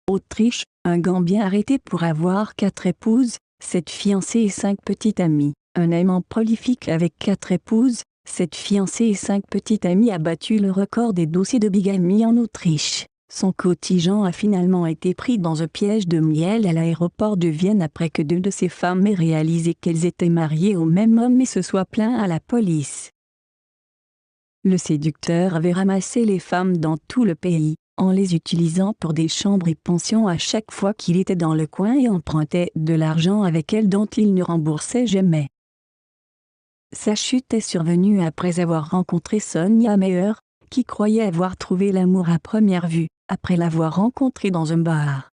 Autriche, un Gambien arrêté pour avoir 4 épouses, 7 fiancées et 5 petites amies. Un amant prolifique avec 4 épouses, 7 fiancées et 5 petites amies a battu le record des dossiers de bigamie en Autriche. Son cotillon a finalement été pris dans un piège de miel à l'aéroport de Vienne après que 2 de ses femmes aient réalisé qu'elles étaient mariées au même homme et se soient plaints à la police. Le séducteur avait ramassé les femmes dans tout le pays, en les utilisant pour des chambres et pensions à chaque fois qu'il était dans le coin et empruntait de l'argent avec elles dont il ne remboursait jamais. Sa chute est survenue après avoir rencontré Sonja Meyer, qui croyait avoir trouvé l'amour à première vue, après l'avoir rencontrée dans un bar.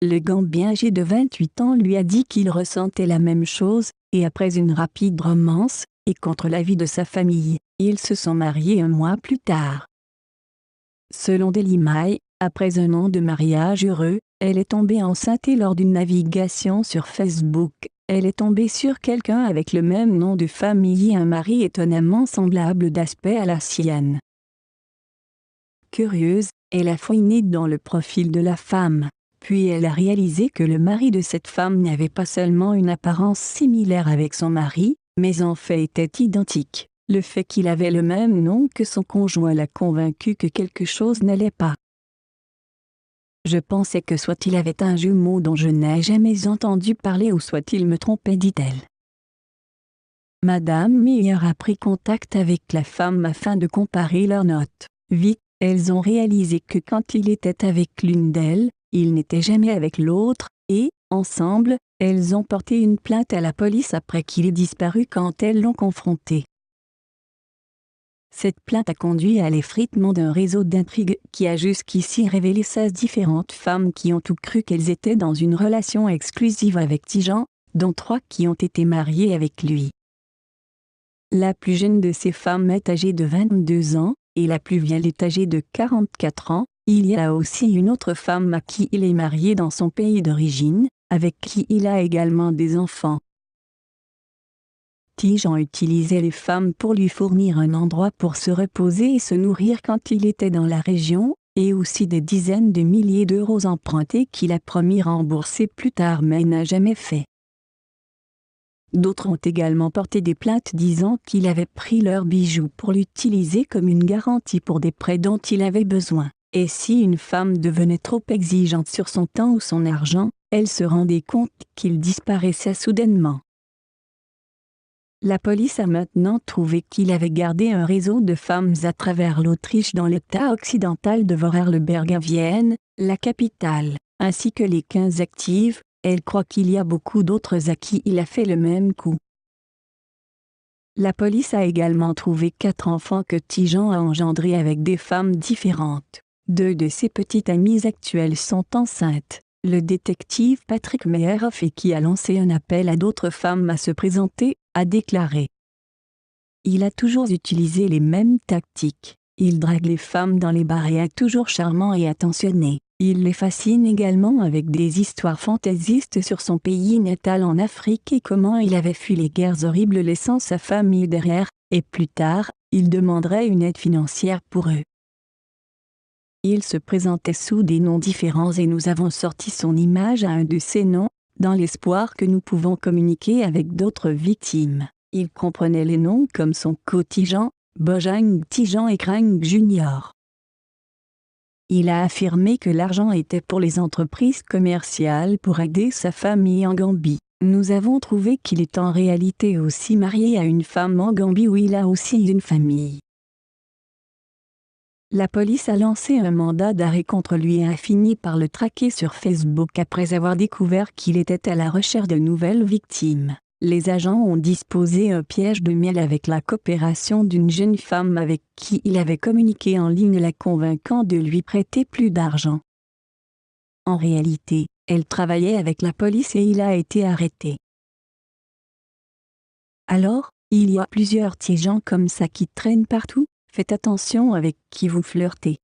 Le Gambien âgé de 28 ans lui a dit qu'il ressentait la même chose, et après une rapide romance, et contre l'avis de sa famille, ils se sont mariés un mois plus tard. Selon Daily Mail, après un an de mariage heureux, elle est tombée enceinte et lors d'une navigation sur Facebook, elle est tombée sur quelqu'un avec le même nom de famille et un mari étonnamment semblable d'aspect à la sienne. Curieuse, elle a fouiné dans le profil de la femme, puis elle a réalisé que le mari de cette femme n'avait pas seulement une apparence similaire avec son mari, mais en fait était identique. Le fait qu'il avait le même nom que son conjoint l'a convaincu que quelque chose n'allait pas. Je pensais que soit il avait un jumeau dont je n'ai jamais entendu parler ou soit il me trompait, dit-elle. Madame Meyer a pris contact avec la femme afin de comparer leurs notes. Vite, elles ont réalisé que quand il était avec l'une d'elles, il n'était jamais avec l'autre, et, ensemble, elles ont porté une plainte à la police après qu'il ait disparu quand elles l'ont confronté. Cette plainte a conduit à l'effritement d'un réseau d'intrigues qui a jusqu'ici révélé 16 différentes femmes qui ont tout cru qu'elles étaient dans une relation exclusive avec Tijan, dont 3 qui ont été mariées avec lui. La plus jeune de ces femmes est âgée de 22 ans, et la plus vieille est âgée de 44 ans. Il y a aussi une autre femme à qui il est marié dans son pays d'origine, avec qui il a également des enfants. Tijan utilisait les femmes pour lui fournir un endroit pour se reposer et se nourrir quand il était dans la région, et aussi des dizaines de milliers d'euros empruntés qu'il a promis rembourser plus tard mais n'a jamais fait. D'autres ont également porté des plaintes disant qu'il avait pris leurs bijoux pour l'utiliser comme une garantie pour des prêts dont il avait besoin, et si une femme devenait trop exigeante sur son temps ou son argent, elle se rendait compte qu'il disparaissait soudainement. La police a maintenant trouvé qu'il avait gardé un réseau de femmes à travers l'Autriche dans l'état occidental de Vorarlberg à Vienne, la capitale, ainsi que les 15 actives. Elle croit qu'il y a beaucoup d'autres à qui il a fait le même coup. La police a également trouvé 4 enfants que Tijan a engendrés avec des femmes différentes. 2 de ses petites amies actuelles sont enceintes. Le détective Patrick Meyerhoff, qui a lancé un appel à d'autres femmes à se présenter, a déclaré: il a toujours utilisé les mêmes tactiques. Il drague les femmes dans les bars et est toujours charmant et attentionné. Il les fascine également avec des histoires fantaisistes sur son pays natal en Afrique et comment il avait fui les guerres horribles laissant sa famille derrière, et plus tard, il demanderait une aide financière pour eux. Il se présentait sous des noms différents et nous avons sorti son image à un de ces noms, dans l'espoir que nous pouvons communiquer avec d'autres victimes. Il comprenait les noms comme son cotillon, Bojang Tijan et Krang Jr. Il a affirmé que l'argent était pour les entreprises commerciales pour aider sa famille en Gambie. Nous avons trouvé qu'il est en réalité aussi marié à une femme en Gambie où il a aussi une famille. La police a lancé un mandat d'arrêt contre lui et a fini par le traquer sur Facebook après avoir découvert qu'il était à la recherche de nouvelles victimes. Les agents ont disposé un piège de miel avec la coopération d'une jeune femme avec qui il avait communiqué en ligne, la convainquant de lui prêter plus d'argent. En réalité, elle travaillait avec la police et il a été arrêté. Alors, il y a plusieurs Tijans comme ça qui traînent partout. Faites attention avec qui vous flirtez.